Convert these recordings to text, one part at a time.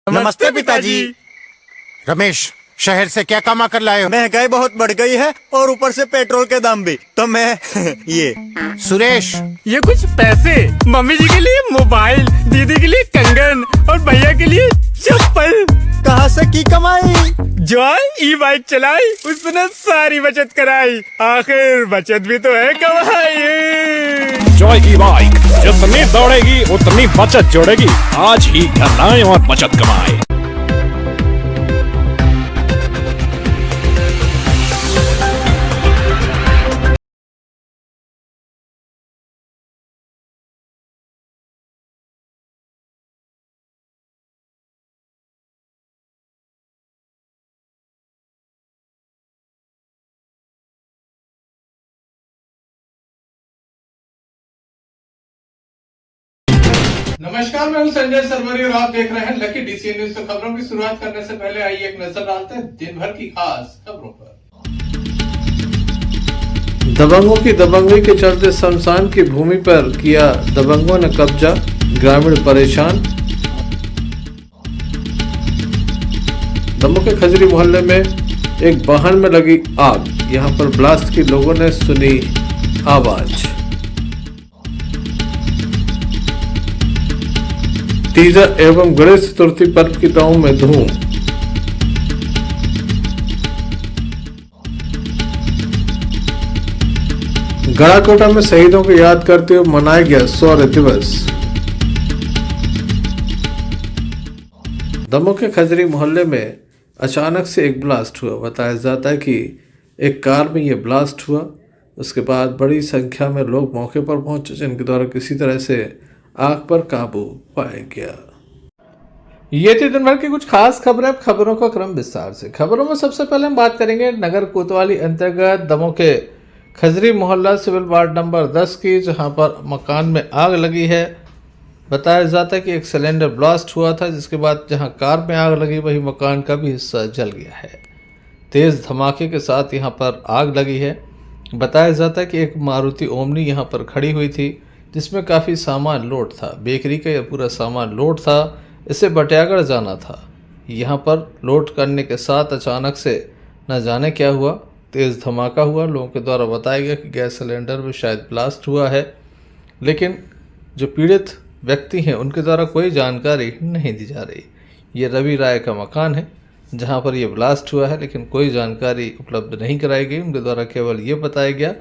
नमस्ते पिताजी। रमेश, शहर से क्या कमा कर लाए हो? महंगाई बहुत बढ़ गई है और ऊपर से पेट्रोल के दाम भी, तो मैं ये। सुरेश, ये कुछ पैसे मम्मी जी के लिए मोबाइल, दीदी के लिए कंगन और भैया के लिए चप्पल। कहाँ से की कमाई? जॉय ई बाइक चलाई, उसने सारी बचत कराई, आखिर बचत भी तो है कमाई। जॉय ई बाइक जितनी दौड़ेगी उतनी बचत जोड़ेगी। आज ही घर लाएं और बचत कमाएं। नमस्कार, मैं हूं संजय सरवरी और आप देख रहे हैं लकी डीसीएन न्यूज। तो खबरों की शुरुआत करने से पहले आइए एक नजर डालते हैं दिन भर की खास खबरों पर। दबंगों की दबंगई के चलते शमशान की भूमि पर किया दबंगों ने कब्जा, ग्रामीण परेशान। दमोह के खजरी मोहल्ले में एक वाहन में लगी आग, यहां पर ब्लास्ट की लोगों ने सुनी आवाज। तीजा एवं गणेश चतुर्थी पर्व की गांव में धूम। गड़ाकोटा में शहीदों को याद करते हुए मनाया गया शौर्य दिवस। दमोह के खजरी मोहल्ले में अचानक से एक ब्लास्ट हुआ। बताया जाता है कि एक कार में यह ब्लास्ट हुआ। उसके बाद बड़ी संख्या में लोग मौके पर पहुंचे, जिनके द्वारा किसी तरह से आग पर काबू पाया गया। ये थी दिन भर की कुछ खास खबरें। अब खबरों का क्रम विस्तार से। खबरों में सबसे पहले हम बात करेंगे नगर कोतवाली अंतर्गत दमोह के खजरी मोहल्ला सिविल वार्ड नंबर 10 की, जहां पर मकान में आग लगी है। बताया जाता है कि एक सिलेंडर ब्लास्ट हुआ था, जिसके बाद जहां कार में आग लगी वही मकान का भी हिस्सा जल गया है। तेज धमाके के साथ यहां पर आग लगी है। बताया जाता है कि एक मारुति ओमनी यहां पर खड़ी हुई थी, जिसमें काफ़ी सामान लोड था। बेकरी का यह पूरा सामान लोड था। इसे बटियागढ़ जाना था। यहाँ पर लोड करने के साथ अचानक से न जाने क्या हुआ, तेज़ धमाका हुआ। लोगों के द्वारा बताया गया कि गैस सिलेंडर में शायद ब्लास्ट हुआ है, लेकिन जो पीड़ित व्यक्ति हैं उनके द्वारा कोई जानकारी नहीं दी जा रही। ये रवि राय का मकान है जहाँ पर यह ब्लास्ट हुआ है, लेकिन कोई जानकारी उपलब्ध नहीं कराई गई। उनके द्वारा केवल ये बताया गया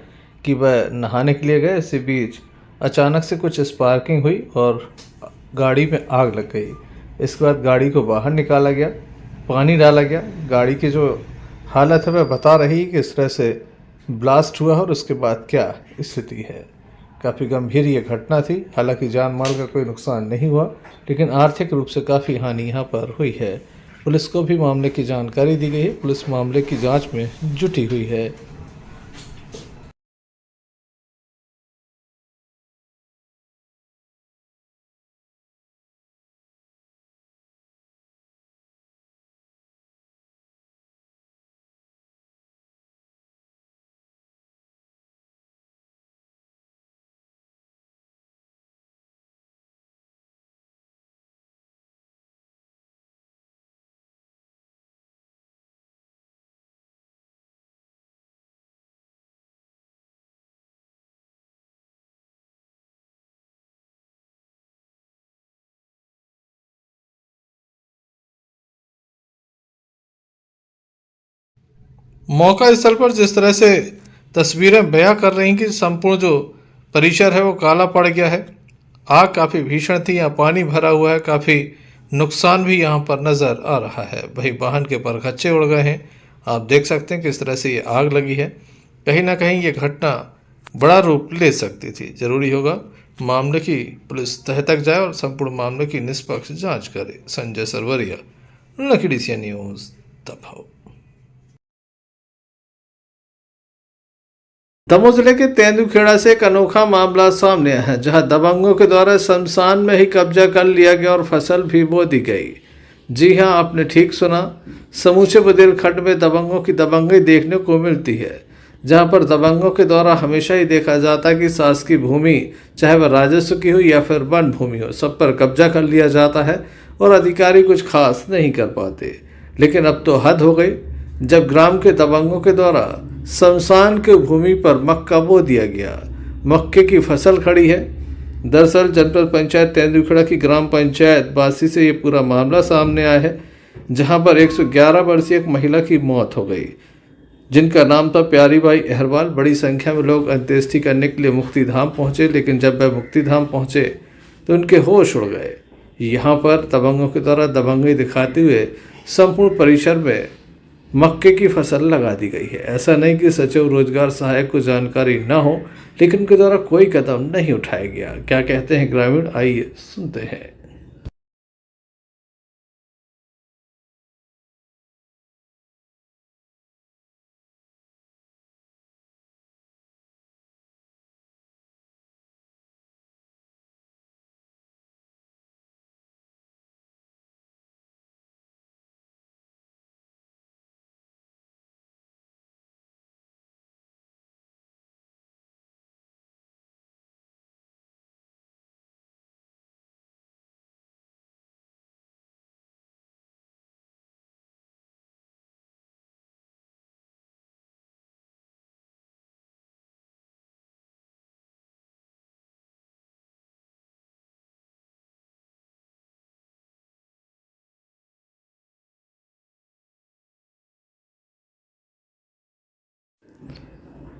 कि वह नहाने के लिए गए, इसी बीच अचानक से कुछ स्पार्किंग हुई और गाड़ी में आग लग गई। इसके बाद गाड़ी को बाहर निकाला गया, पानी डाला गया। गाड़ी की जो हालत है वह बता रही है कि इस तरह से ब्लास्ट हुआ और उसके बाद क्या स्थिति है। काफ़ी गंभीर ये घटना थी। हालांकि जान माल का कोई नुकसान नहीं हुआ, लेकिन आर्थिक रूप से काफ़ी हानि यहाँ पर हुई है। पुलिस को भी मामले की जानकारी दी गई है। पुलिस मामले की जाँच में जुटी हुई है। मौका स्थल पर जिस तरह से तस्वीरें बयां कर रही कि संपूर्ण जो परिसर है वो काला पड़ गया है। आग काफ़ी भीषण थी। यहाँ पानी भरा हुआ है। काफ़ी नुकसान भी यहाँ पर नज़र आ रहा है। वही वाहन के परखच्चे उड़ गए हैं। आप देख सकते हैं किस तरह से ये आग लगी है। कहीं ना कहीं ये घटना बड़ा रूप ले सकती थी। जरूरी होगा मामले की पुलिस तह तक जाए और संपूर्ण मामले की निष्पक्ष जाँच करे। Sanjay Sarwariya, Lucky DCN News, Damoh. Damoh जिले के तेंदुखेड़ा से एक अनोखा मामला सामने आया है, जहां दबंगों के द्वारा शमशान में ही कब्जा कर लिया गया और फसल भी बो दी गई। जी हां, आपने ठीक सुना। समूचे बुंदेलखंड में दबंगों की दबंगई देखने को मिलती है, जहां पर दबंगों के द्वारा हमेशा ही देखा जाता है कि शासकीय भूमि, चाहे वह राजस्व की हो या फिर वन भूमि हो, सब पर कब्जा कर लिया जाता है और अधिकारी कुछ खास नहीं कर पाते। लेकिन अब तो हद हो गई जब ग्राम के दबंगों के द्वारा शमशान के भूमि पर मक्का बो दिया गया। मक्के की फसल खड़ी है। दरअसल जनपद पंचायत तेंदुखेड़ा की ग्राम पंचायत बासी से ये पूरा मामला सामने आया है, जहां पर 111 वर्षीय एक महिला की मौत हो गई, जिनका नाम था प्यारी बाई अहरवाल। बड़ी संख्या में लोग अंत्येष्टि करने के लिए मुक्तिधाम पहुंचे, लेकिन जब वह मुक्तिधाम पहुंचे तो उनके होश उड़ गए। यहाँ पर दबंगों के द्वारा दबंगई दिखाते हुए संपूर्ण परिसर में मक्के की फसल लगा दी गई है। ऐसा नहीं कि सचिव रोजगार सहायक को जानकारी न हो, लेकिन उनके द्वारा कोई कदम नहीं उठाया गया। क्या कहते हैं ग्रामीण, आइए सुनते हैं।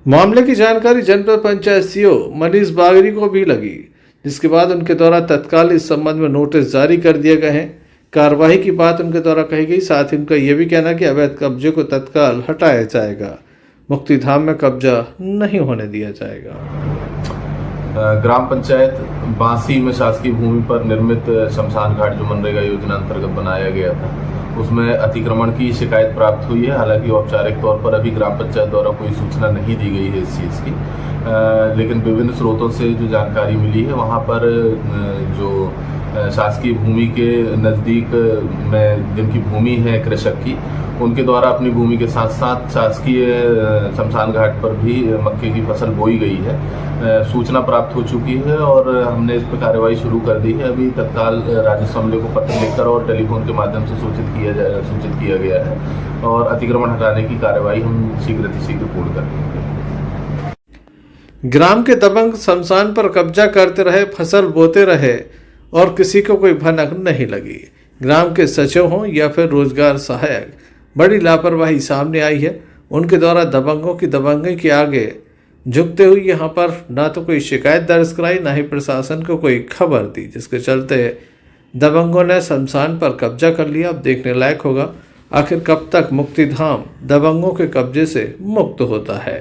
मामले की जानकारी जनपद पंचायत सीओ मनीष बागरी को भी लगी, जिसके बाद उनके द्वारा तत्काल इस संबंध में नोटिस जारी कर दिए गए हैं। कार्रवाई की बात उनके द्वारा कही गई। साथ ही उनका यह भी कहना कि अवैध कब्जे को तत्काल हटाया जाएगा, मुक्तिधाम में कब्जा नहीं होने दिया जाएगा। ग्राम पंचायत बांसी में शासकीय भूमि पर निर्मित शमशान घाट जो मनरेगा योजना अंतर्गत बनाया गया था, उसमें अतिक्रमण की शिकायत प्राप्त हुई है। हालांकि औपचारिक तौर पर अभी ग्राम पंचायत द्वारा कोई सूचना नहीं दी गई है इस चीज़ की, लेकिन विभिन्न स्रोतों से जो जानकारी मिली है, वहाँ पर जो शासकीय भूमि के नज़दीक में जिनकी भूमि है कृषक की, उनके द्वारा अपनी भूमि के साथ साथ शासकीय शमशान घाट पर भी मक्के की फसल बोई गई है। सूचना प्राप्त हो चुकी है और हमने इस पर कार्रवाई शुरू कर दी है। अभी तत्काल राजस्व अमले को पत्र लिखकर और टेलीफोन के माध्यम से सूचित किया गया है और अतिक्रमण हटाने की कार्रवाई हम शीघ्र पूर्ण करेंगे। ग्राम के दबंग शमशान पर कब्जा करते रहे, फसल बोते रहे और किसी को कोई भनक नहीं लगी। ग्राम के सचिव हों या फिर रोजगार सहायक, बड़ी लापरवाही सामने आई है। उनके द्वारा दबंगों की दबंगई के आगे झुकते हुए यहाँ पर ना तो कोई शिकायत दर्ज कराई, ना ही प्रशासन को कोई खबर दी, जिसके चलते दबंगों ने शमशान पर कब्जा कर लिया। अब देखने लायक होगा आखिर कब तक मुक्तिधाम दबंगों के कब्जे से मुक्त होता है।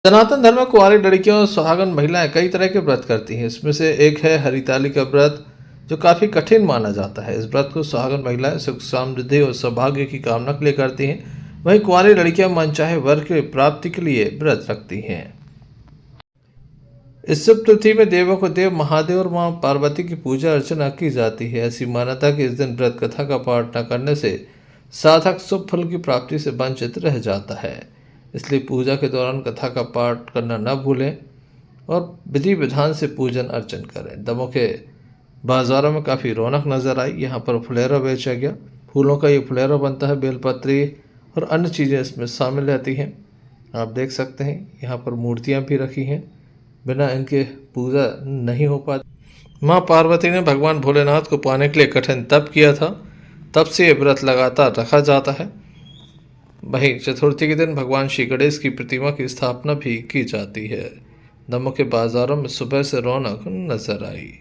सनातन धर्म में कुंवारी लड़कियों और सुहागन महिलाएं कई तरह के व्रत करती हैं। इसमें से एक है हरिताली का व्रत, जो काफ़ी कठिन माना जाता है। इस व्रत को सुहागन महिलाएं सुख समृद्धि और सौभाग्य की कामना के लिए करती हैं। वहीं कुंवारी लड़कियां मनचाहे वर की प्राप्ति के लिए व्रत रखती हैं। इस शुभ तिथि में देवों को देव महादेव और मां पार्वती की पूजा अर्चना की जाती है। ऐसी मान्यता कि इस दिन व्रत कथा का पाठ न करने से साधक शुभ फल की प्राप्ति से वंचित रह जाता है। इसलिए पूजा के दौरान कथा का पाठ करना न भूलें और विधि विधान से पूजन अर्चन करें। दमों के बाजारों में काफ़ी रौनक नजर आई। यहाँ पर फुलेरा बेचा गया। फूलों का ये फुलेरा बनता है, बेलपत्री और अन्य चीज़ें इसमें शामिल रहती हैं। आप देख सकते हैं यहाँ पर मूर्तियाँ भी रखी हैं, बिना इनके पूजा नहीं हो पाती। माँ पार्वती ने भगवान भोलेनाथ को पाने के लिए कठिन तप किया था, तब से ये व्रत लगातार रखा जाता है। वहीं चतुर्थी के दिन भगवान श्री गणेश की प्रतिमा की स्थापना भी की जाती है। दमों के बाजारों में सुबह से रौनक नजर आई।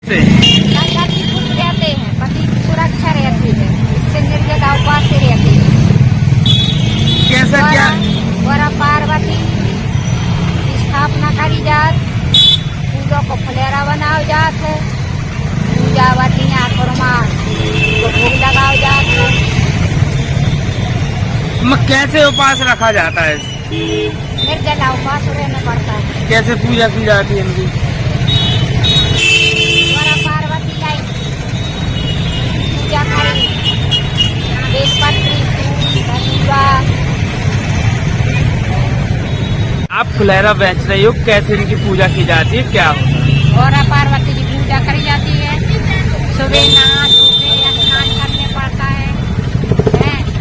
पति खुश रहते हैं, पति की सुरक्षा रहती है, इससे निर्जला उपवास से रहती है। कैसा क्या वरा पार्वती की स्थापना करी जात, फूलों को फुलेरा बनाओ जात है, पूजावती कैसे उपास रखा जाता है? निर्जला उपवास रहना पड़ता है। कैसे पूजा की जाती है इनकी? द्वारा पार्वती लाई पूजा करी, बेलपत्री पूजा। आप फुलेरा बेच रही हो, कैसे इनकी पूजा की जाती है, क्या होता है? गौरा पार्वती की पूजा करी जाती है। सुबह नहा धो के स्नान करने पड़ता है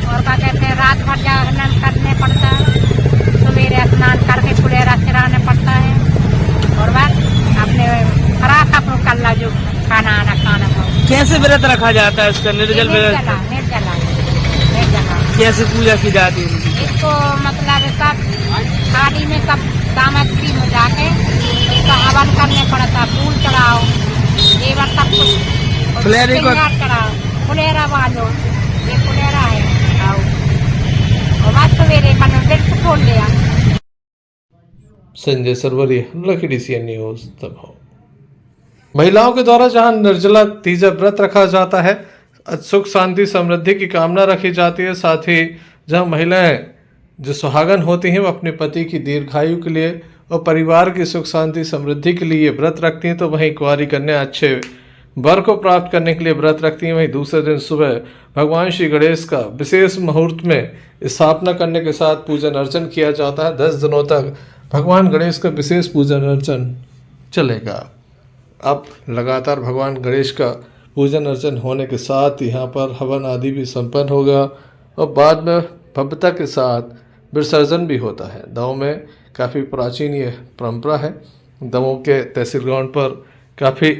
और क्या कहते हैं, रात भर जागरण करने पड़ता है। सवेरे स्नान करके फुलेरा चढ़ाने पड़ता है और बस अपने फराक अपने कल्ला जो खाना आना खाना हो। कैसे व्रत रखा जाता है इसका? निर्जल व्रत। निर्जला कैसे पूजा की जाती है इनकी? इसको मतलब कब थाली में कब सामग्री में जाके उसका हवन करने पड़ता। फूल चढ़ाओ, जेवर सब कुछ, फुलेरे को चढ़ाओ, फुलेरा बांधो। ये फुलेरा है, आओ और बस सवेरे बनो बिल्कुल खोल लिया। Sanjay Sarwari, lucky DCN News Damoh. महिलाओं के द्वारा जहां निर्जला तीजा व्रत रखा जाता है, सुख शांति समृद्धि की कामना रखी जाती है, साथ ही जहां महिलाएं जो सुहागन होती हैं वो अपने पति की दीर्घायु के लिए और परिवार की सुख शांति समृद्धि के लिए व्रत रखती हैं, तो वहीं कुंवारी कन्या अच्छे वर को प्राप्त करने के लिए व्रत रखती हैं। वहीं दूसरे दिन सुबह भगवान श्री गणेश का विशेष मुहूर्त में स्थापना करने के साथ पूजन अर्चन किया जाता है। 10 दिनों तक भगवान गणेश का विशेष पूजन अर्चन चलेगा। अब लगातार भगवान गणेश का पूजन अर्चन होने के साथ यहाँ पर हवन आदि भी संपन्न होगा और बाद में भव्यता के साथ विसर्जन भी होता है। दमोह में काफ़ी प्राचीन ये परंपरा है। दमोह के तहसील ग्राउंड पर काफ़ी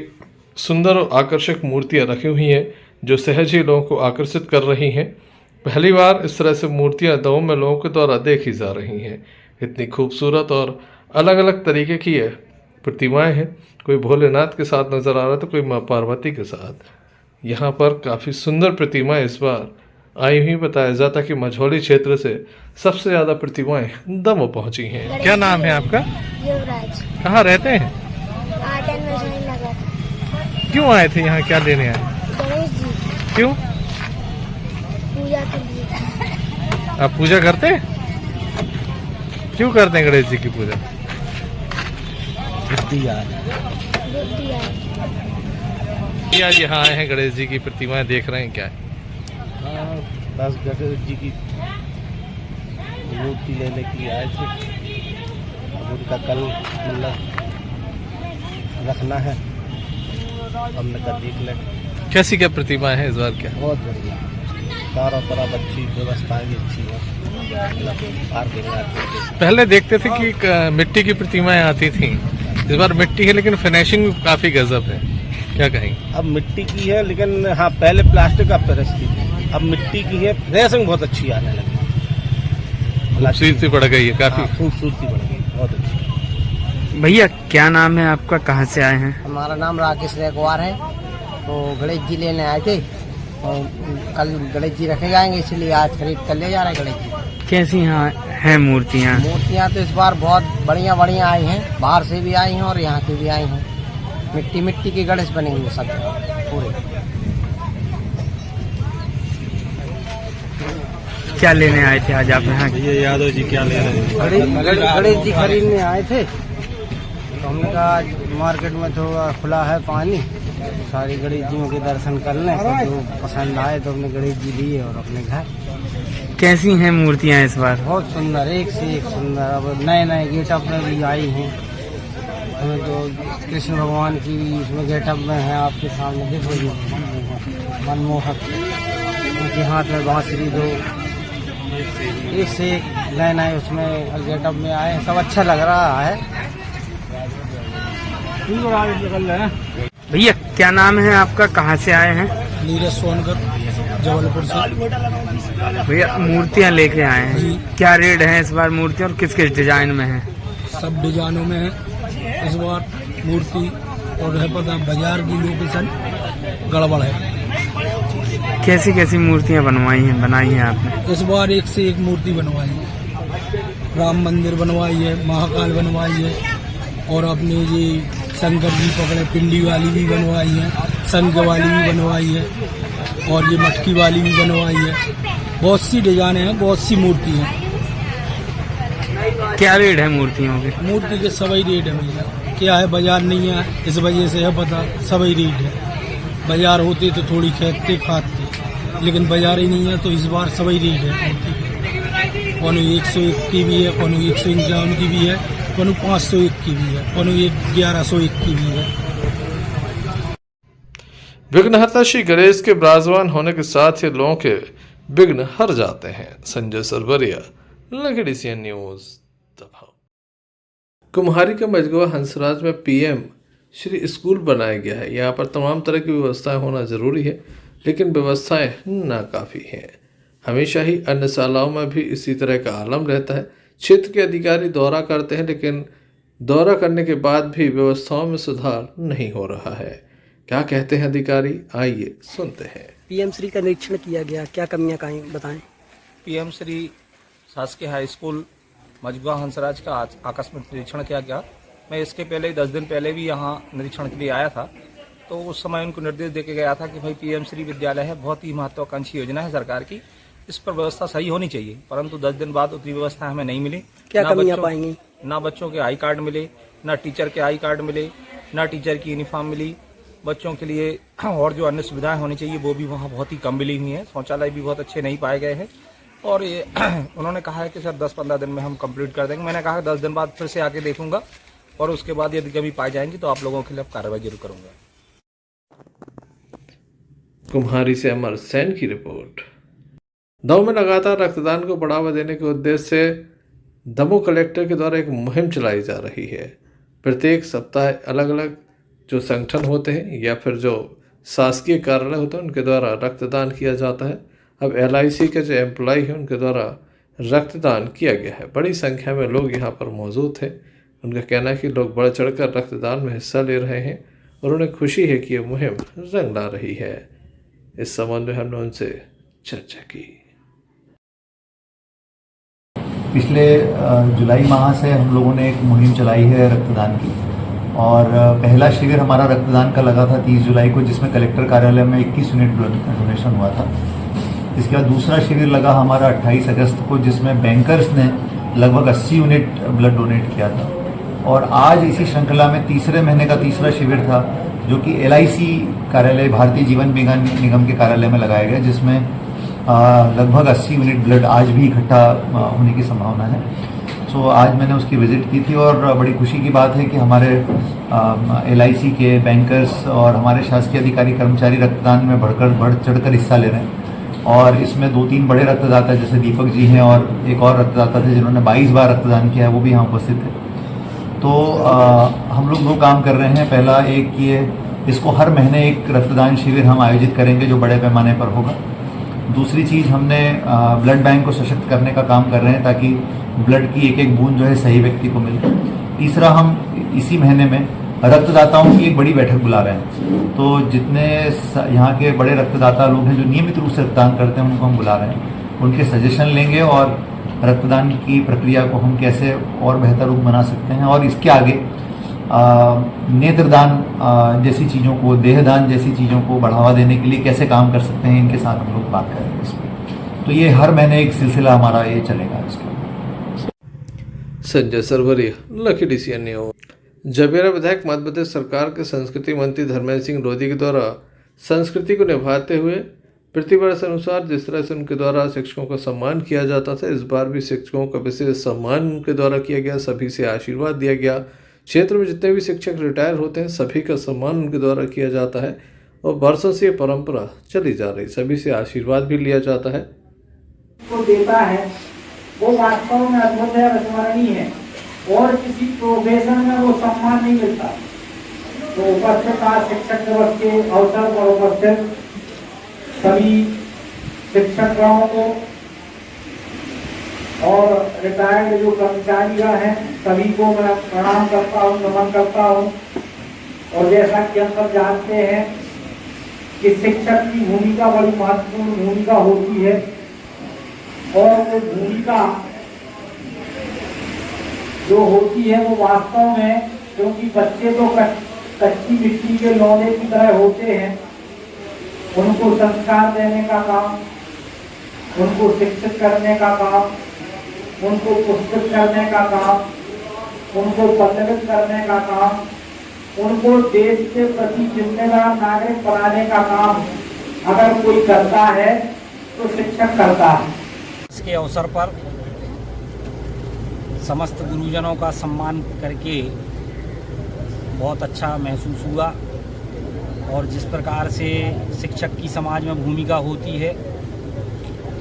सुंदर और आकर्षक मूर्तियाँ रखी हुई हैं जो सहज ही लोगों को आकर्षित कर रही हैं। पहली बार इस तरह से मूर्तियाँ दमोह में लोगों के द्वारा देखी जा रही हैं। इतनी खूबसूरत और अलग अलग तरीके की ये प्रतिमाएँ हैं। कोई भोलेनाथ के साथ नज़र आ रहा है तो कोई माँ पार्वती के साथ। यहाँ पर काफ़ी सुंदर प्रतिमाएँ इस बार आई हुई। बताया जाता है कि मझौली क्षेत्र से सबसे ज़्यादा प्रतिमाएँ दमोह पहुँची हैं। क्या नाम है आपका? युवराज। कहाँ रहते हैं? आर्डन में नगर। क्यों आए थे यहाँ, क्या लेने आए? गणेश जी क्यों? पूजा के लिए। आप पूजा करते हैं? क्यों करते हैं गणेश जी की पूजा? बुद्धि आए। आज यहाँ आए हैं, गणेश जी की प्रतिमाएं देख रहे हैं, क्या है? हाँ, 10 गणेश जी की मूर्ति लेने के लिए आए थे। अब उनका कल मतलब रखना है, हमने कहा देख लें। कैसी क्या प्रतिमाएं हैं इस बार? क्या बहुत बढ़िया, चारों तरफ अच्छी व्यवस्थाएं भी अच्छी है। पहले देखते थे कि मिट्टी की प्रतिमाएं आती थी, इस बार मिट्टी है लेकिन फिनिशिंग काफी गजब है, क्या कहेंगे? अब मिट्टी की है लेकिन हाँ, पहले प्लास्टिक का फिनिश थी, अब मिट्टी की है। फिनिशिंग बहुत अच्छी आने लगी, खूबसूरती बढ़ गई है, काफी खूबसूरती बढ़ गई, बहुत अच्छी। भैया क्या नाम है आपका, कहाँ से आए हैं? हमारा नाम राकेश रेकवार है। तो गणेश जी लेने आए थे और कल गणेश जी रखे जाएंगे, इसलिए आज खरीद कर ले जा रहे हैं गणेश जी। कैसी यहाँ है मूर्तियाँ? मूर्तियाँ तो इस बार बहुत बढ़िया बढ़िया आई हैं, बाहर से भी आई हैं और यहाँ की भी आई हैं। मिट्टी मिट्टी के गणेश बने हुए सब पूरे। क्या लेने आए थे आज आप यहाँ? ये यादव जी क्या ले रहे हैं? गणेश जी खरीदने आए थे, तो हमने कहा आज मार्केट में थोड़ा खुला है पानी, सारी गणेश जियों के दर्शन कर लें। तो जो पसंद आए तो हमने गणेश जी लिए और अपने घर। कैसी हैं मूर्तियाँ इस बार? बहुत सुंदर, एक से एक सुंदर। अब नए नए गेटअप में भी आई हैं। हमें तो कृष्ण भगवान की भी इसमें गेटअप में है, आपके सामने देखो जी, मनमोहक। उनके हाथ में बांसुरी, दो एक से एक नए नए उसमें गेटअप में आए, सब अच्छा लग रहा है। भैया क्या नाम है आपका, कहाँ से आए हैं? नीरज सोनकर, जबलपुर से। भैया मूर्तियाँ लेके आए हैं, क्या रेट है इस बार मूर्तियाँ और किस किस डिजाइन में है? सब डिजाइनों में है इस बार मूर्ति, और है पता बाजार की लोकेशन गड़बड़ है। कैसी कैसी मूर्तियाँ बनाई हैं आपने? इस बार एक से एक मूर्ति बनवाई है। राम मंदिर बनवाई है, महाकाल बनवाई है, और अपने ये शंकर जी पकड़े पिंडी वाली भी बनवाई है, संग वाली भी बनवाई है, और ये मटकी वाली भी बनवाई है। बहुत सी डिजाइने हैं, बहुत सी मूर्ति हैं। क्या रेट है मूर्तियों के? मूर्ति के सभी रेट है भैया। क्या है, बाजार नहीं है, इस वजह से है पता, सभी रेट है। बाजार होते तो थोड़ी खेपते खाते, लेकिन बाजार ही नहीं है तो इस बार सभी रेट है मूर्ति के। कोनो 101 की भी है, कोनो 151 की भी है, कोनो 501 की भी है, कोनो 1101 की भी है। विघ्नहर्ता श्री गणेश के विराजमान होने के साथ ही लोगों के विघ्न हर जाते हैं। संजय सरवरिया, लखड़ी सी न्यूज, दबाव। कुम्हारी के मजगवा हंसराज में पीएम श्री स्कूल बनाया गया है। यहाँ पर तमाम तरह की व्यवस्थाएं होना जरूरी है, लेकिन व्यवस्थाएं नाकाफी हैं। हमेशा ही अन्य शालाओं में भी इसी तरह का आलम रहता है। क्षेत्र के अधिकारी दौरा करते हैं, लेकिन दौरा करने के बाद भी व्यवस्थाओं में सुधार नहीं हो रहा है। क्या कहते हैं अधिकारी, आइए सुनते हैं। पीएम श्री का निरीक्षण किया गया, क्या कमियां कहीं बताएं? पीएम श्री शासकीय हाई स्कूल मजगुआ हंसराज का आज आकस्मिक निरीक्षण किया गया। मैं इसके पहले 10 दिन पहले भी यहाँ निरीक्षण के लिए आया था, तो उस समय उनको निर्देश देके गया था कि भाई पीएम श्री विद्यालय है, बहुत ही महत्वाकांक्षी योजना है सरकार की, इस पर व्यवस्था सही होनी चाहिए। परंतु 10 दिन बाद उतनी व्यवस्था हमें नहीं मिली। क्या कमियां पाएंगी? ना बच्चों के आई कार्ड मिले, ना टीचर के आई कार्ड मिले, ना टीचर की यूनिफॉर्म मिली। बच्चों के लिए और जो अन्य सुविधाएं होनी चाहिए वो भी वहाँ बहुत ही कम मिली हुई हैं। शौचालय भी बहुत अच्छे नहीं पाए गए हैं। और ये उन्होंने कहा है कि सर 10-15 दिन में हम कंप्लीट कर देंगे। मैंने कहा 10 दिन बाद फिर से आके देखूंगा और उसके बाद यदि कभी पाई जाएंगी तो आप लोगों के लिए कार्रवाई जरूर करूंगा। कुम्हारी से अमर सैन की रिपोर्ट। दमोह में लगातार रक्तदान को बढ़ावा देने के उद्देश्य से दमोह कलेक्टर के द्वारा एक मुहिम चलाई जा रही है। प्रत्येक सप्ताह अलग अलग जो संगठन होते हैं या फिर जो शासकीय कार्यालय होते हैं उनके द्वारा रक्तदान किया जाता है। अब LIC के जो एम्प्लॉय हैं उनके द्वारा रक्तदान किया गया है। बड़ी संख्या में लोग यहाँ पर मौजूद थे। उनका कहना है कि लोग बढ़ चढ़कर रक्तदान में हिस्सा ले रहे हैं और उन्हें खुशी है कि ये मुहिम रंग ला रही है। इस संबंध में हमने उनसे चर्चा की। पिछले जुलाई माह से हम लोगों ने एक मुहिम चलाई है रक्तदान की, और पहला शिविर हमारा रक्तदान का लगा था 30 जुलाई को, जिसमें कलेक्टर कार्यालय में 21 यूनिट डोनेशन हुआ था। इसके बाद दूसरा शिविर लगा हमारा 28 अगस्त को, जिसमें बैंकर्स ने लगभग 80 यूनिट ब्लड डोनेट किया था। और आज इसी श्रृंखला में तीसरे महीने का तीसरा शिविर था, जो कि LIC कार्यालय, भारतीय जीवन बीमा निगम के कार्यालय में लगाया गया, जिसमें लगभग 80 यूनिट ब्लड आज भी इकट्ठा होने की संभावना है। तो आज मैंने उसकी विजिट की थी और बड़ी खुशी की बात है कि हमारे LIC के बैंकर्स और हमारे शासकीय अधिकारी कर्मचारी रक्तदान में बढ़ चढ़कर हिस्सा ले रहे हैं। और इसमें 2-3 बड़े रक्तदाता जैसे दीपक जी हैं और एक और रक्तदाता थे जिन्होंने 22 बार रक्तदान किया है, वो भी यहाँ उपस्थित थे। तो हम लोग 2 काम कर रहे हैं। पहला एक ये, इसको हर महीने एक रक्तदान शिविर हम आयोजित करेंगे जो बड़े पैमाने पर होगा। दूसरी चीज़, हमने ब्लड बैंक को सशक्त करने का काम कर रहे हैं ताकि ब्लड की एक एक बूंद जो है सही व्यक्ति को मिले। तीसरा, हम इसी महीने में रक्तदाताओं की एक बड़ी बैठक बुला रहे हैं। तो जितने यहाँ के बड़े रक्तदाता लोग हैं जो नियमित रूप से रक्तदान करते हैं उनको हम बुला रहे हैं, उनके सजेशन लेंगे और रक्तदान की प्रक्रिया को हम कैसे और बेहतर रूप बना सकते हैं। और इसके आगे नेत्रदान जैसी चीज़ों को, देहदान जैसी चीज़ों को बढ़ावा देने के लिए कैसे काम कर सकते हैं, इनके साथ हम लोग बात करेंगे इस पर। तो ये हर महीने एक सिलसिला हमारा ये चलेगा इसका। संजय सरवरिया, लखड़ी सी न्यूज। जबेरा विधायक मध्य प्रदेश सरकार के संस्कृति मंत्री धर्मेंद्र सिंह लोधी के द्वारा संस्कृति को निभाते हुए प्रतिवर्ष अनुसार जिस तरह से उनके द्वारा शिक्षकों का सम्मान किया जाता था, इस बार भी शिक्षकों का विशेष सम्मान उनके द्वारा किया गया। सभी से आशीर्वाद दिया गया। क्षेत्र में जितने भी शिक्षक रिटायर होते हैं सभी का सम्मान उनके द्वारा किया जाता है और वर्षों से ये परंपरा चली जा रही। सभी से आशीर्वाद भी लिया जाता है। को देता है वो वास्तव में अद्भुत है, अविस्मरणीय है और किसी प्रोफेशन में वो सम्मान नहीं मिलता। तो उपस्थित आज शिक्षक दिवस के अवसर पर उपस्थित सभी शिक्षकों को और रिटायर्ड जो कर्मचारीगण हैं सभी को मैं प्रणाम करता हूँ, नमन करता हूँ। और जैसा कि हम सब जानते हैं कि शिक्षक की भूमिका बड़ी महत्वपूर्ण भूमिका होती है और वो भूमिका जो होती है वो वास्तव में, क्योंकि बच्चे तो कच्ची मिट्टी के लौंडे की तरह होते हैं, उनको संस्कार देने का काम उनको शिक्षित करने का काम, उनको पुरस्कृत करने का काम, उनको पल्लवित करने का काम, उनको देश के प्रति जिम्मेदार नागरिक बनाने का काम अगर कोई करता है तो शिक्षक करता है। इसके अवसर पर समस्त गुरुजनों का सम्मान करके बहुत अच्छा महसूस हुआ और जिस प्रकार से शिक्षक की समाज में भूमिका होती है,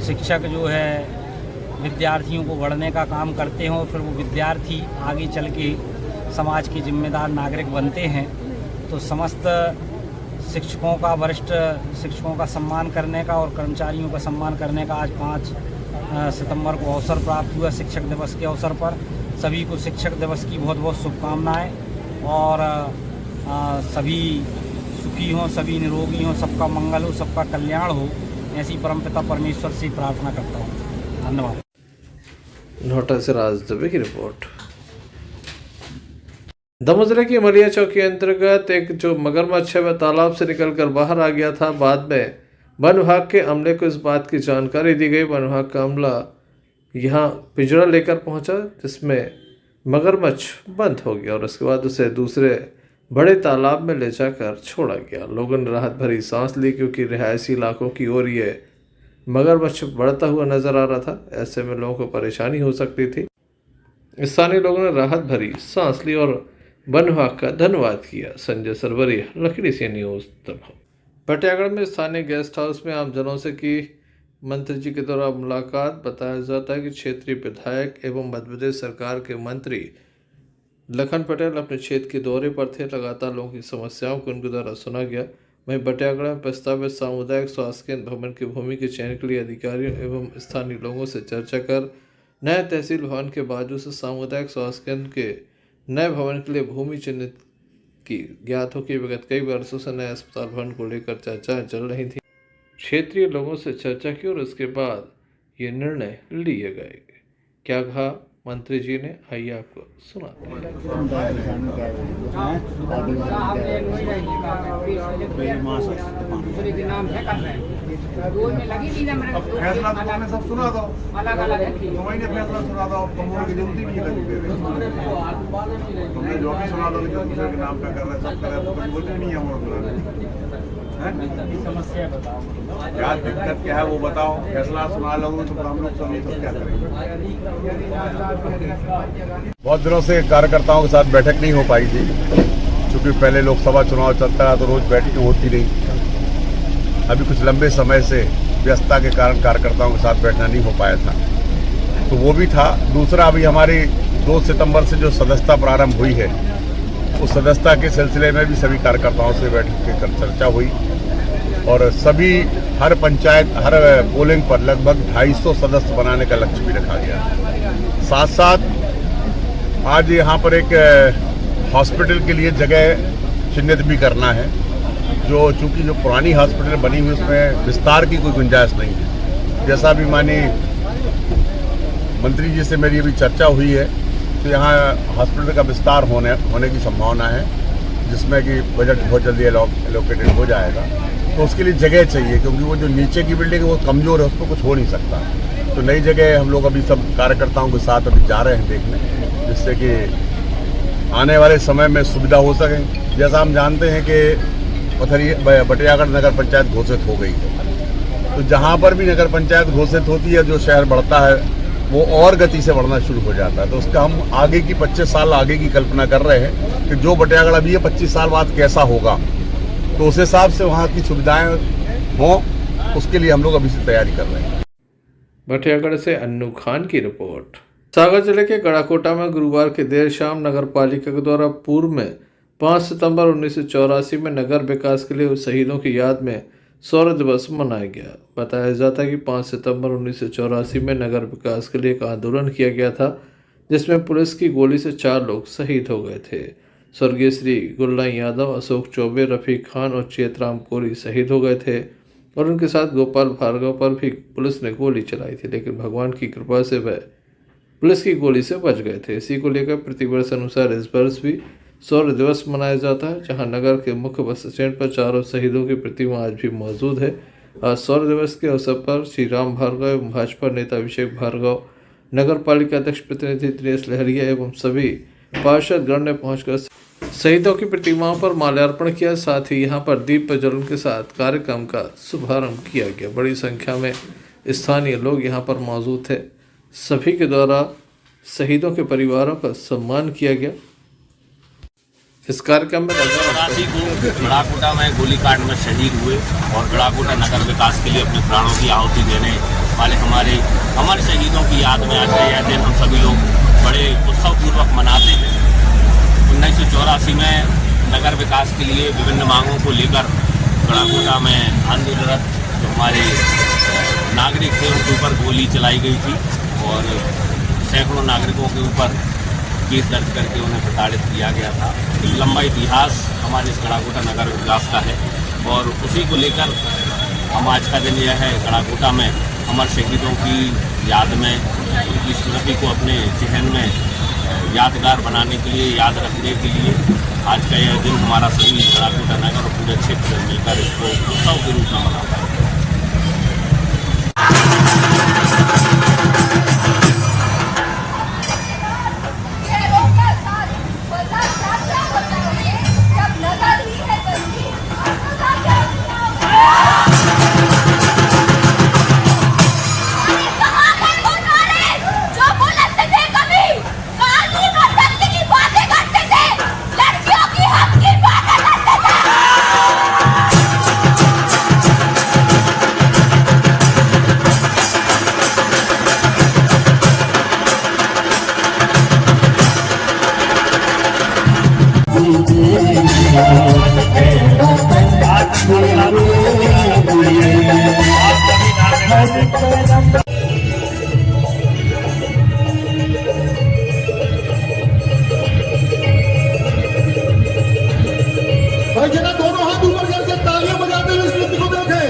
शिक्षक जो है विद्यार्थियों को गढ़ने का काम करते हैं और फिर वो विद्यार्थी आगे चल के समाज के जिम्मेदार नागरिक बनते हैं, तो समस्त शिक्षकों का, वरिष्ठ शिक्षकों का सम्मान करने का और कर्मचारियों का सम्मान करने का आज 5 सितंबर को अवसर प्राप्त हुआ। शिक्षक दिवस के अवसर पर सभी को शिक्षक दिवस की बहुत बहुत शुभकामनाएं और सभी सुखी हों, सभी निरोगी हों, सबका मंगल हो, सबका कल्याण हो, ऐसी परमपिता परमेश्वर से प्रार्थना करता हूँ। धन्यवाद। नोटा से राज दुबे की रिपोर्ट। दमोह जिले की मलिया चौक के अंतर्गत एक जो मगरमच्छ है वह तालाब से निकलकर बाहर आ गया था। बाद में वन विभाग के अमले को इस बात की जानकारी दी गई। वन विभाग का अमला यहाँ पिंजरा लेकर पहुंचा जिसमें मगरमच्छ बंद हो गया और उसके बाद उसे दूसरे बड़े तालाब में ले जाकर छोड़ा गया। लोगों ने राहत भरी सांस ली क्योंकि रिहायशी इलाकों की ओर ये मगरमच्छ बढ़ता हुआ नजर आ रहा था। ऐसे में लोगों को परेशानी हो सकती थी। स्थानीय लोगों ने राहत भरी सांस ली और वन विभाग का धन्यवाद किया। संजय सरवरिया, लकड़ी से न्यूज़ दमोह। पटियागढ़ में स्थानीय गेस्ट हाउस में आमजनों से की मंत्री जी के द्वारा मुलाकात। बताया जाता है कि क्षेत्रीय विधायक एवं मध्य प्रदेश सरकार के मंत्री लखन पटेल अपने क्षेत्र के दौरे पर थे। लगातार लोगों की समस्याओं को उनके द्वारा सुना गया। वहीं बटियागढ़ में प्रस्तावित सामुदायिक स्वास्थ्य केंद्र भवन की भूमि के चयन के लिए अधिकारियों एवं स्थानीय लोगों से चर्चा कर नए तहसील भवन के बाजू से सामुदायिक स्वास्थ्य केंद्र के नए भवन के लिए भूमि चिन्हित की। ज्ञात हो कि विगत कई वर्षों से नए अस्पताल भवन को लेकर चर्चाएं चल रही थी। क्षेत्रीय लोगों से चर्चा की और उसके बाद ये निर्णय लिए गए। क्या कहा मंत्री जी ने, आइए आपको सुनाते हैं। फैसला तो मैंने सब सुना दो, अलग-अलग है, फैसला सुना दो, तुमने की जरूरत ही नहीं लगी। तुमने जो भी सुना दो जो दूसरे के नाम पे कर रहे सब कर रहे तो कोई नहीं है वो समस्या बताओ, क्या दिक्कत क्या है वो बताओ। फैसला सुना लोगे तो हम लोग सभी तो क्या करेंगे। बहुत दिनों से कार्यकर्ताओं के साथ बैठक नहीं हो पाई थी क्योंकि पहले लोकसभा चुनाव चलता रहा तो रोज बैठकें होती नहीं। अभी कुछ लंबे समय से व्यस्तता के कारण कार्यकर्ताओं के साथ बैठना नहीं हो पाया था, तो वो भी था। दूसरा, अभी हमारी 2 सितंबर से जो सदस्यता प्रारंभ हुई है उस सदस्यता के सिलसिले में भी सभी कार्यकर्ताओं से बैठ कर चर्चा हुई और सभी हर पंचायत, हर पोलिंग पर लगभग 250 सदस्य बनाने का लक्ष्य भी रखा गया। साथ साथ आज यहाँ पर एक हॉस्पिटल के लिए जगह चिन्हित भी करना है, जो चूँकि जो पुरानी हॉस्पिटल बनी हुई उसमें विस्तार की कोई गुंजाइश नहीं है। जैसा भी माननीय मंत्री जी से मेरी अभी चर्चा हुई है तो यहाँ हॉस्पिटल का विस्तार होने की संभावना है, जिसमें कि बजट बहुत जल्दी एलोकेटेड हो जाएगा। तो उसके लिए जगह चाहिए क्योंकि वो जो नीचे की बिल्डिंग है वो कमज़ोर है, उस पर कुछ हो नहीं सकता। तो नई जगह हम लोग अभी सब कार्यकर्ताओं के साथ अभी जा रहे हैं देखने, जिससे कि आने वाले समय में सुविधा हो सके। जैसा हम जानते हैं कि बटियागढ़ नगर पंचायत घोषित हो गई है, तो जहाँ पर भी नगर पंचायत घोषित होती है जो शहर बढ़ता है वो और गति से बढ़ना शुरू हो जाता है। तो उसका हम आगे की 25 साल आगे की कल्पना कर रहे हैं कि जो बटियागढ़ अभी है 25 साल बाद कैसा होगा, तो उस हिसाब से वहाँ की सुविधाएं हों, उसके लिए हम लोग अभी से तैयारी कर रहे हैं। बटियागढ़ से अन्नू खान की रिपोर्ट। सागर जिले के गड़ाकोटा में गुरुवार की देर शाम नगर पालिका के द्वारा पूर्व में 5 सितंबर 1984 में नगर विकास के लिए शहीदों की याद में शौर्य दिवस मनाया गया। बताया जाता है कि 5 सितंबर 1984 में नगर विकास के लिए एक आंदोलन किया गया था जिसमें पुलिस की गोली से 4 लोग शहीद हो गए थे। स्वर्गीय श्री गुल्ला यादव, अशोक चौबे, रफीक खान और चेतराम कोरी शहीद हो गए थे और उनके साथ गोपाल भार्गव पर भी पुलिस ने गोली चलाई थी, लेकिन भगवान की कृपा से वह पुलिस की गोली से बच गए थे। इसी को लेकर प्रतिवर्ष अनुसार इस वर्ष भी शौर्य दिवस मनाया जाता है, जहां नगर के मुख्य बस स्टैंड पर चारों शहीदों की प्रतिमा आज भी मौजूद है। आज शौर्य दिवस के अवसर पर श्री राम भार्गव एवं भाजपा नेता अभिषेक भार्गव, नगर पालिका अध्यक्ष प्रतिनिधि दिनेश लहरिया एवं सभी पार्षद गण ने पहुंचकर शहीदों की प्रतिमाओं पर माल्यार्पण किया। साथ ही यहां पर दीप प्रज्वलन के साथ कार्यक्रम का शुभारंभ किया गया। बड़ी संख्या में स्थानीय लोग यहां पर मौजूद थे। सभी के द्वारा शहीदों के परिवारों का सम्मान किया गया। इस कार्यक्रम में 84 को गड़ाकोटा में गोलीकांड में शहीद हुए और गड़ाकोटा नगर विकास के लिए अपने प्राणों की आहुति देने वाले हमारे अमर शहीदों की याद में आज यह दिन हम सभी लोग बड़े उत्सवपूर्वक मनाते हैं। 1984 में नगर विकास के लिए विभिन्न मांगों को लेकर गड़ाकोटा में आंदोलनरत जो हमारे नागरिक थे उनके ऊपर गोली चलाई गई थी और सैकड़ों नागरिकों के ऊपर केस दर्ज करके उन्हें प्रताड़ित किया गया था। लंबा इतिहास हमारे इस गड़ाकोटा नगर विकास का है और उसी को लेकर हम आज का दिन यह है गड़ाकोटा में अमर शहीदों की याद में उनकी स्मृति को अपने जहन में यादगार बनाने के लिए, याद रखने के लिए आज का यह दिन हमारा सभी गड़ाकोटा नगर और पूरे क्षेत्र में मिलकर इसको उत्सव के रूप में मनाता है। दोनों हाथ ऊपर करके तालियां बजाते हुए इस नृत्य को देखें।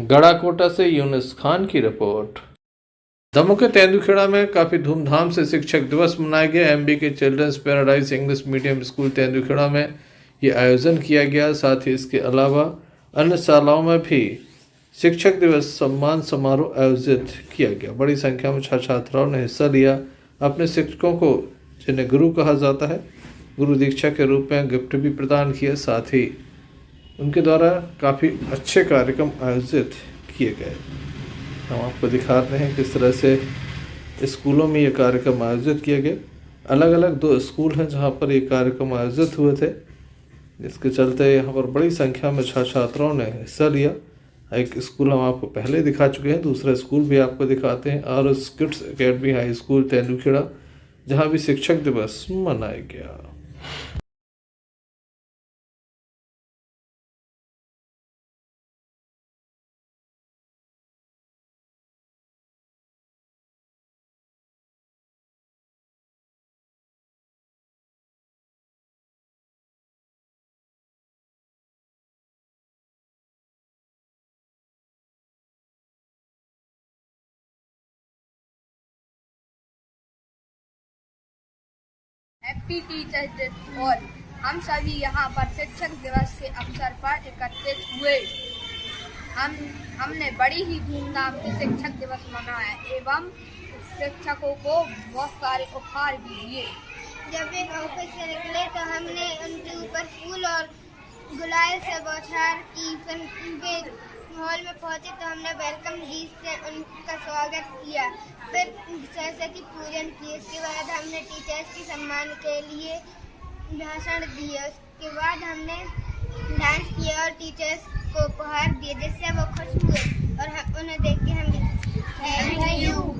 गड़ाकोटा से यूनुस खान की रिपोर्ट। दमोह के तेंदुखेड़ा में काफ़ी धूमधाम से शिक्षक दिवस मनाया गया। एमबी के Children's Paradise English Medium School Tendukheda में ये आयोजन किया गया। साथ ही इसके अलावा अन्य शालाओं में भी शिक्षक दिवस सम्मान समारोह आयोजित किया गया। बड़ी संख्या में छात्र छात्राओं ने हिस्सा लिया। अपने शिक्षकों को, जिन्हें गुरु कहा जाता है, गुरु दीक्षा के रूप में गिफ्ट भी प्रदान किए। साथ ही उनके द्वारा काफ़ी अच्छे कार्यक्रम आयोजित किए गए। हम आपको दिखा रहे हैं किस तरह से स्कूलों में ये कार्यक्रम आयोजित किए गए। अलग अलग 2 स्कूल हैं जहाँ पर ये कार्यक्रम आयोजित हुए थे, जिसके चलते यहाँ पर बड़ी संख्या में छात्र छात्राओं ने हिस्सा लिया। एक स्कूल हम आपको पहले दिखा चुके हैं, दूसरा स्कूल भी आपको दिखाते हैं, और kids academy high school Tendukheda, जहाँ भी शिक्षक दिवस मनाया गया। हैप्पी टीचर्स डे और हम सभी यहाँ पर शिक्षक दिवस के अवसर पर एकत्रित हुए। हमने बड़ी ही धूमधाम से शिक्षक दिवस मनाया एवं शिक्षकों को बहुत सारे उपहार भी दिए। जब वे ऑफिस से निकले तो हमने उनके ऊपर फूल और गुलाल से बौछार की। फिर उनके हॉल में पहुंचे तो हमने वेलकम गीत से उनका स्वागत किया। फिर सरस्वती पूजन किए। उसके बाद हमने टीचर्स के सम्मान के लिए भाषण दिए। उसके बाद हमने डांस किया और टीचर्स को उपहार दिए, जिससे वो खुश हुए और उन्हें देख के हम भी थैंक यू।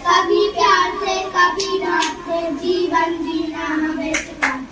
कभी प्यार से कभी डांट से जीवन जीना हमें सिखाते।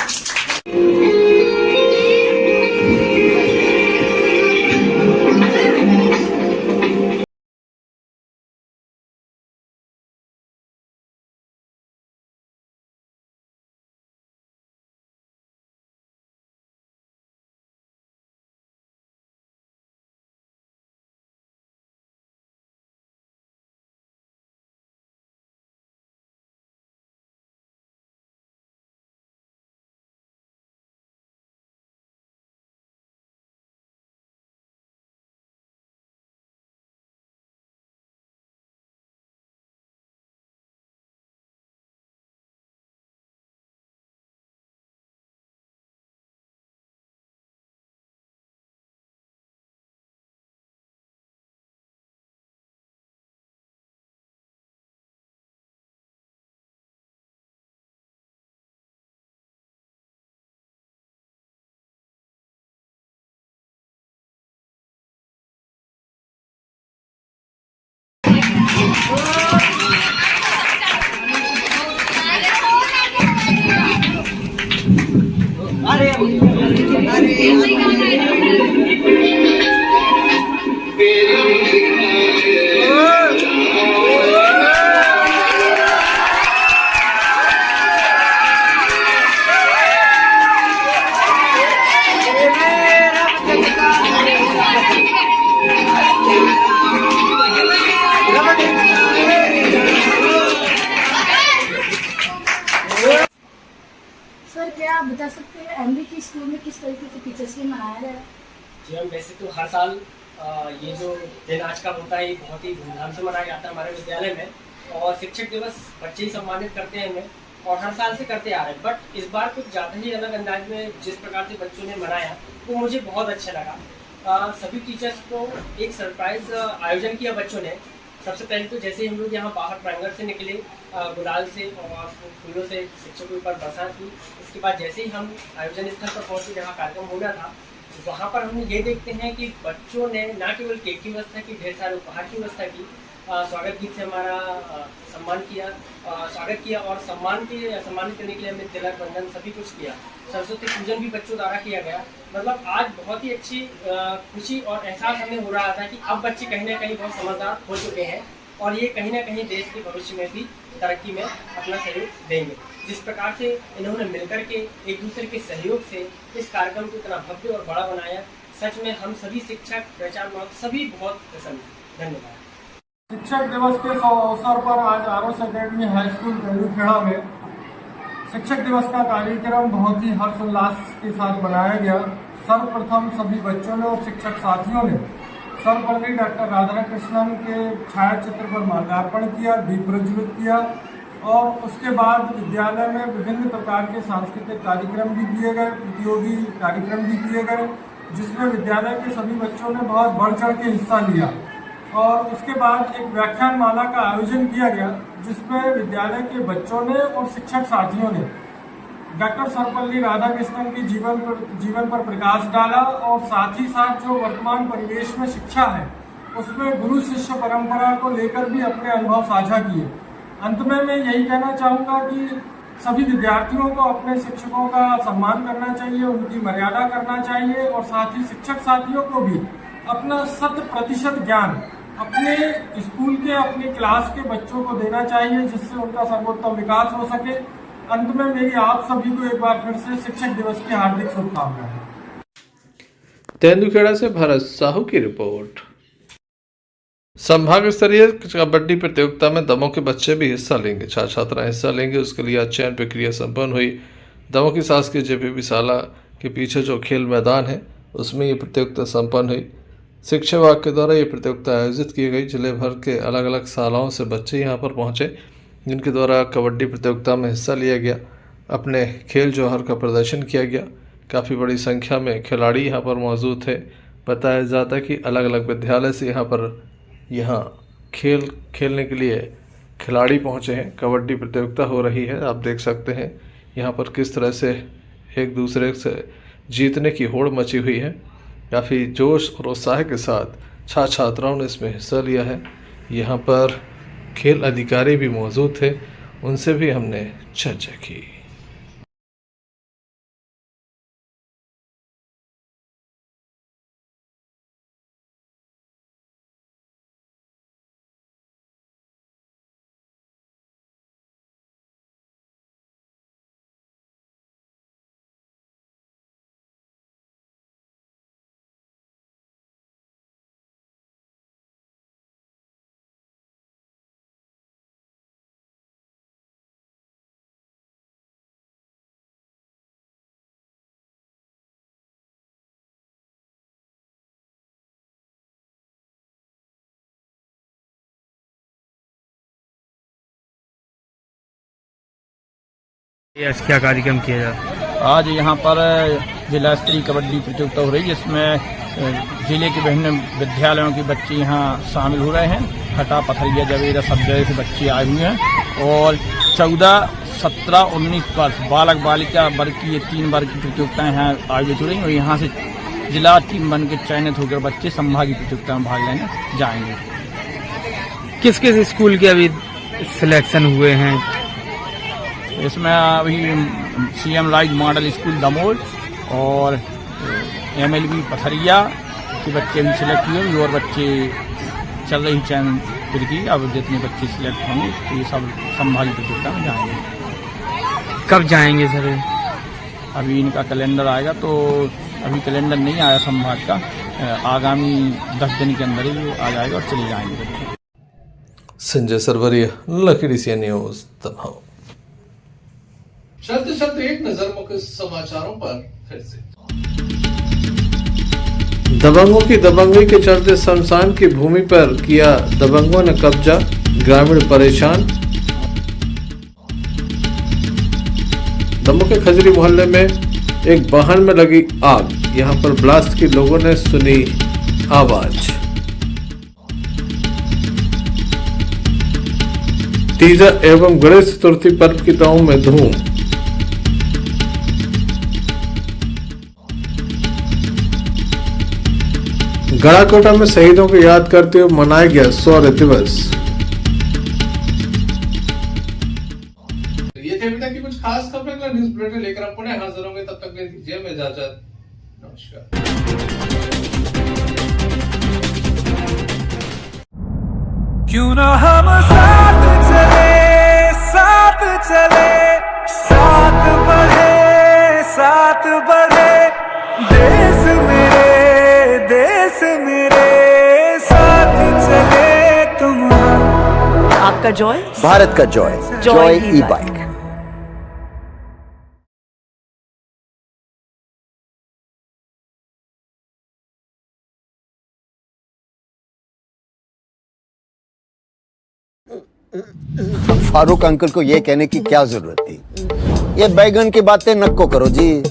सर क्या आप बता सकते हैं एमबी की स्कूल में किस तरीके से टीचर्स डे मनाया गया है? जी हम वैसे तो हर साल ये जो दिन आज का होता है ये बहुत ही धूमधाम से मनाया जाता है हमारे विद्यालय में। और शिक्षक दिवस बच्चे ही सम्मानित करते हैं हमें और हर साल से करते आ रहे हैं। बट इस बार कुछ ज़्यादा ही अलग अंदाज में जिस प्रकार से बच्चों ने मनाया वो मुझे बहुत अच्छा लगा। सभी टीचर्स को एक सरप्राइज आयोजन किया बच्चों ने। सबसे पहले तो जैसे ही हम लोग यहाँ बाहर प्रांगण से निकले गुलाल से और फूलों से शिक्षकों के ऊपर बरसात की। इसके बाद जैसे ही हम आयोजन स्थल पर पहुँचे जहाँ कार्यक्रम होना था वहाँ पर हम ये देखते हैं कि बच्चों ने न केवल केक की व्यवस्था की, ढेर सारे उपहार की व्यवस्था की, स्वागत गीत से हमारा सम्मान किया, स्वागत किया और सम्मानित करने के लिए हमने तिलक वंदन सभी कुछ किया। सरस्वती पूजन भी बच्चों द्वारा किया गया। मतलब आज बहुत ही अच्छी खुशी और एहसास हमें हो रहा था कि अब बच्चे कहीं ना कहीं बहुत समझदार हो चुके हैं और ये कहीं ना कहीं देश के भविष्य में भी तरक्की में अपना सहयोग देंगे। जिस प्रकार से इन्होंने मिलकर के एक दूसरे के सहयोग से इस कार्यक्रम को इतना भव्य और बड़ा बनाया, सच में हम सभी शिक्षक, प्रचारक सभी बहुत प्रसन्न हैं। धन्यवाद। शिक्षक दिवस के अवसर पर आज आरोस अकेडमी हाई स्कूल तेंदुखेड़ा में शिक्षक दिवस का कार्यक्रम बहुत ही हर्षोल्लास के साथ मनाया गया। सर्वप्रथम सभी बच्चों ने और शिक्षक साथियों ने सर्वपल्ली डॉक्टर राधाकृष्णन के छायाचित्र पर माल्यार्पण किया, दीप प्रज्वलित किया और उसके बाद विद्यालय में विभिन्न प्रकार के सांस्कृतिक कार्यक्रम भी किए गए, प्रतियोगी कार्यक्रम भी किए गए, जिसमें विद्यालय के सभी बच्चों ने बहुत बढ़ चढ़ के हिस्सा लिया। और उसके बाद एक व्याख्यान माला का आयोजन किया गया जिसमें विद्यालय के बच्चों ने और शिक्षक साथियों ने डॉक्टर सर्वपल्ली राधाकृष्णन के जीवन पर प्रकाश डाला और साथ ही साथ जो वर्तमान परिवेश में शिक्षा है उसमें गुरु शिष्य परंपरा को लेकर भी अपने अनुभव साझा किए। अंत में मैं यही कहना चाहूँगा कि सभी विद्यार्थियों को अपने शिक्षकों का सम्मान करना चाहिए, उनकी मर्यादा करना चाहिए और साथ ही शिक्षक साथियों को भी अपना 100% ज्ञान अपने स्कूल के अपने क्लास के बच्चों को देना चाहिए जिससे उनका सर्वोत्तम विकास हो सके। अंत में मेरी आप सभी को एक बार फिर से शिक्षक दिवस की हार्दिक शुभकामनाएं। तेंदुखेड़ा से भरत साहू की रिपोर्ट। संभाग स्तरीय कबड्डी प्रतियोगिता में दमोह के बच्चे भी हिस्सा लेंगे, छात्र छात्राएं हिस्सा लेंगे। उसके लिए चयन प्रक्रिया संपन्न हुई। दमोह की शासकीय जेपीपी शाला के पीछे जो खेल मैदान है उसमें ये प्रतियोगिता संपन्न हुई। शिक्षा विभाग के द्वारा ये प्रतियोगिता आयोजित की गई। जिले भर के अलग अलग शालाओं से बच्चे यहाँ पर पहुँचे जिनके द्वारा कबड्डी प्रतियोगिता में हिस्सा लिया गया। अपने खेल जौहर का प्रदर्शन किया गया। काफ़ी बड़ी संख्या में खिलाड़ी यहाँ पर मौजूद थे। बताया जाता है कि अलग अलग विद्यालय से यहाँ खेल खेलने के लिए खिलाड़ी पहुँचे हैं। कबड्डी प्रतियोगिता हो रही है। आप देख सकते हैं यहाँ पर किस तरह से एक दूसरे से जीतने की होड़ मची हुई है। काफ़ी जोश और उत्साह के साथ छात्र छात्राओं ने इसमें हिस्सा लिया है। यहाँ पर खेल अधिकारी भी मौजूद थे, उनसे भी हमने चर्चा की। आज क्या कार्यक्रम किया जाए? आज यहाँ पर जिला स्तरीय कबड्डी प्रतियोगिता हो रही है जिसमें जिले के विभिन्न विद्यालयों के बच्चे यहाँ शामिल हो रहे हैं। हटा, पथरिया, जवेरा सब जगह से बच्चे आए हुए हैं और 14, 17, 19 वर्ष बालक बालिका वर्ग की ये 3 वर्ग की प्रतियोगिताएं यहाँ आयोजित हो रही हैं और यहाँ से जिला टीम बन के चयनित होकर बच्चे संभागीय प्रतियोगिता में भाग लेने जाएंगे। किस किस स्कूल के अभी सिलेक्शन हुए हैं? इसमें अभी CM rise model school Damoh और MLB पथरिया के बच्चे भी सिलेक्ट हुए और बच्चे चल रही चयन की। अब जितने बच्चे सिलेक्ट होंगे तो ये सब संभागी प्रतियोगिता में जाएंगे। कब जाएंगे सर? अभी इनका कैलेंडर आएगा, तो अभी कैलेंडर नहीं आया संभाग का, आगामी 10 दिन के अंदर ही आ जाएगा और चले जाएंगे बच्चे। Sanjay Sarwariya, Lucky DCN News Damoh. चलते चलते एक नजर मुख्य समाचारों पर फिर से। दबंगों की दबंगई के चलते शमशान की भूमि पर किया दबंगों ने कब्जा, ग्रामीण परेशान। दमोह के खजरी मोहल्ले में एक वाहन में लगी आग, यहां पर ब्लास्ट की लोगों ने सुनी आवाज। तीजा एवं गणेश चतुर्थी पर्व की दमोह में धूम। गड़ाकोटा में शहीदों को याद करते हुए मनाया गया शौर्य दिवस। ये थे अभी तक की कुछ खास खबरें, न्यूज बुलेटिन लेकर हम पुनः हाजिर होंगे, तब तक दीजिए हमें इजाजत। नमस्कार। क्यों ना हम साथ चले, साथ चले, साथ बढ़े देश मेरे साथ चले तुम। आपका जॉय, भारत का जॉय, जॉय ई-बाइक। फारूक अंकल को ये कहने की क्या जरूरत थी? ये बैगन की बातें नको करो जी।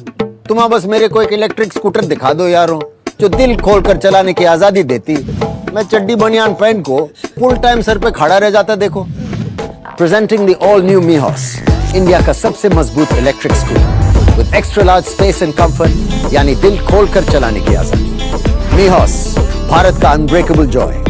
तुम बस मेरे को एक इलेक्ट्रिक स्कूटर दिखा दो यारों, जो दिल खोलकर चलाने की आजादी देती। मैं चड्डी बनियान पहन को फुल टाइम सर पे खड़ा रह जाता। देखो, presenting the all new Mihos, India का सबसे मजबूत electric scooter with extra large space and comfort, यानी दिल खोलकर चलाने की आजादी। मीहॉस, भारत का अनब्रेकेबल जॉय।